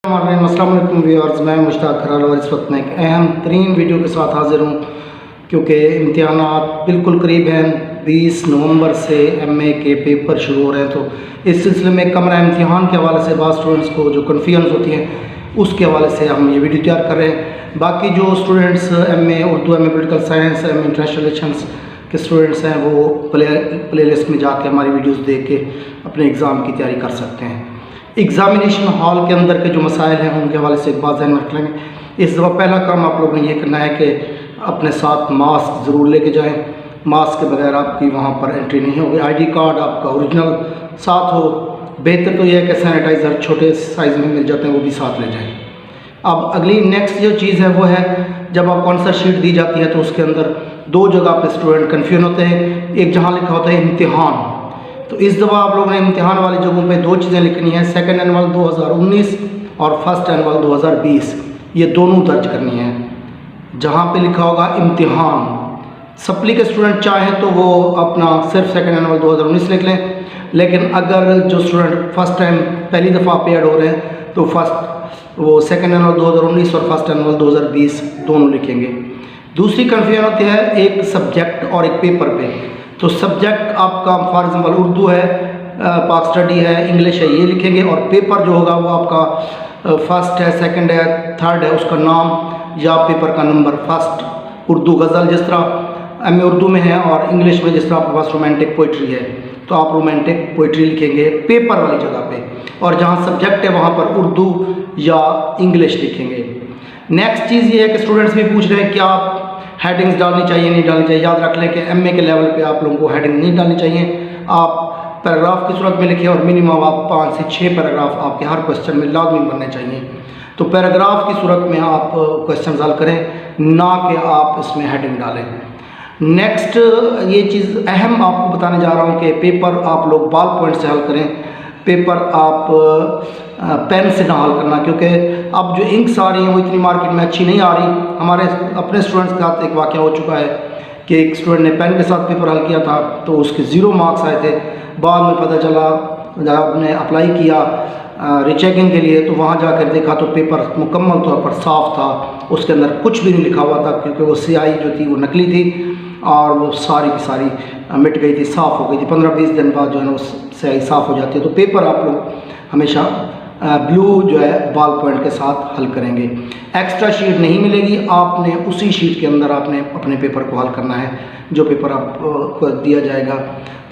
अस्सलाम वालेकुम व्यूअर्स, मैं मुश्ताक खराल और इस वक्त मैं एक अहम तरीन वीडियो के साथ हाज़िर हूँ क्योंकि इम्तिहानात बिल्कुल करीब हैं। 20 नवंबर से एमए के पेपर शुरू हो रहे हैं, तो इस सिलसिले में कमरा इम्तिहान के हवाले से बाद स्टूडेंट्स को जो कन्फ्यूजन होती हैं उसके हवाले से हम ये वीडियो तैयार कर रहे हैं। बाकी जो students MA Urdu, MA political science, MA international relations के स्टूडेंट्स हैं वो प्ले लिस्ट में जाके हमारी वीडियोज़ देख के अपने एग्ज़ाम की तैयारी कर सकते हैं। एग्ज़ामिनेशन हॉल के अंदर के जो मसाइल हैं उनके हवाले से एक बात ध्यान रख लेंगे। इस दफ़ा पहला काम आप लोगों ने ये करना है कि अपने साथ मास्क ज़रूर लेके जाएं। मास्क के बगैर आपकी वहाँ पर एंट्री नहीं होगी। आईडी कार्ड आपका ओरिजिनल साथ हो। बेहतर तो यह है कि सैनिटाइज़र छोटे साइज़ में मिल जाते हैं, वो भी साथ ले जाएं। अब अगली नेक्स्ट जो चीज़ है वो है, जब आपको आंसर शीट दी जाती है तो उसके अंदर दो जगह पे स्टूडेंट कन्फ्यूज होते हैं। एक जहाँ लिखा होता है इम्तिहान, तो इस दफ़ा आप लोगों ने इम्तिहान वाली जगहों पे दो चीज़ें लिखनी है, सेकंड एनुअल 2019 और फर्स्ट एनुअल 2020, ये दोनों दर्ज करनी है। जहाँ पे लिखा होगा इम्तिहान, सप्ली के स्टूडेंट चाहें तो वो अपना सिर्फ सेकंड एनुअल 2019 लिख लें, लेकिन अगर जो स्टूडेंट फर्स्ट टाइम पहली दफ़ा पे ऐड हो रहे हैं तो वो सेकंड एनुअल 2019 और फर्स्ट एनुअल 2020 दोनों लिखेंगे। दूसरी कन्फ्यूजन होती है एक सब्जेक्ट और एक पेपर पे। तो सब्जेक्ट आपका फॉर एग्जाम्पल उर्दू है, पाक स्टडी है, इंग्लिश है, ये लिखेंगे, और पेपर जो होगा वो आपका फर्स्ट है, सेकंड है, थर्ड है, उसका नाम या पेपर का नंबर। फर्स्ट उर्दू गज़ल जिस तरह एमए उर्दू में है, और इंग्लिश में जिस तरह आपके पास रोमांटिक पोइट्री है तो आप रोमांटिक पोइट्री लिखेंगे पेपर वाली जगह पे, और जहाँ सब्जेक्ट है वहाँ पर उर्दू या इंग्लिश लिखेंगे। नेक्स्ट चीज़ ये है कि स्टूडेंट्स भी पूछ रहे हैं कि आप हेडिंग्स डालनी चाहिए नहीं डालनी चाहिए। याद रख लें कि एमए के लेवल पे आप लोगों को हेडिंग नहीं डालनी चाहिए। आप पैराग्राफ की सूरत में लिखें, और मिनिमम आप 5 से 6 पैराग्राफ आपके हर क्वेश्चन में लाजमी बनने चाहिए। तो पैराग्राफ की सूरत में आप क्वेश्चन हल करें, ना कि आप इसमें हेडिंग डालें। नेक्स्ट ये चीज़ अहम आपको बताने जा रहा हूँ कि पेपर आप लोग बॉल पॉइंट से हल करें। पेपर आप पेन से ना हल करना, क्योंकि अब जो इंक्स आ रही हैं वो इतनी मार्केट में अच्छी नहीं आ रही। हमारे अपने स्टूडेंट्स के साथ एक वाक़या हो चुका है कि एक स्टूडेंट ने पेन के साथ पेपर हल किया था तो उसके 0 मार्क्स आए थे। बाद में पता चला, जब आपने अप्लाई किया रीचेकिंग के लिए, तो वहाँ जाकर देखा तो पेपर मुकम्मल तौर पर साफ़ था, उसके अंदर कुछ भी नहीं लिखा हुआ था, क्योंकि वो स्याही जो थी वो नकली थी और वो सारी की सारी मिट गई थी, साफ़ हो गई थी। 15-20 दिन बाद जो है ना वो स्याही साफ़ हो जाती है। तो पेपर आप लोग हमेशा ब्लू जो है बॉल पॉइंट के साथ हल करेंगे। एक्स्ट्रा शीट नहीं मिलेगी, आपने उसी शीट के अंदर आपने अपने पेपर को हल करना है जो पेपर आपको दिया जाएगा।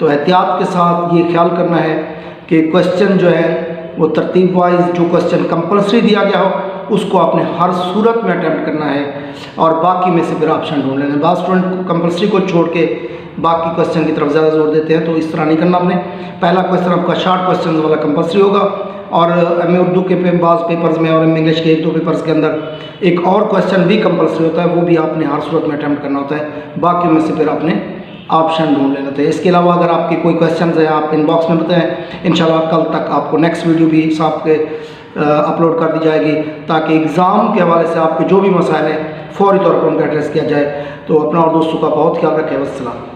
तो एहतियात के साथ ये ख्याल करना है कि क्वेश्चन जो है वो तरतीब वाइज, जो क्वेश्चन कंपलसरी दिया गया हो उसको आपने हर सूरत में अटैम्प्ट करना है, और बाकी में से फिर ऑप्शन ढूंढ लेना है। बाद स्टूडेंट को कंपलसरी को छोड़ के बाकी क्वेश्चन की तरफ ज़्यादा जोर देते हैं, तो इस तरह नहीं करना। आपने पहला क्वेश्चन आपका शॉर्ट क्वेश्चन वाला कंपलसरी होगा, और एमए उर्दू के बाज़ पेपर्स में और एमए इंग्लिश के 1-2 पेपर्स के अंदर एक और क्वेश्चन भी कंपलसरी होता है, वो भी आपने हर सूरत में अटैम्प्ट करना होता है। बाकी में से फिर आपने ऑप्शन ढूंढ लेना होता है। इसके अलावा अगर आपके कोई क्वेश्चन है आप इनबॉक्स में बताएं, इंशाल्लाह कल तक आपको नेक्स्ट वीडियो भी आपके अपलोड कर दी जाएगी, ताकि एग्ज़ाम के हवाले से आपके जो भी मसाइल हैं फौरी तौर पर उनका एड्रेस किया जाए। तो अपना और दोस्तों का बहुत ख्याल रखें। वस्सलाम।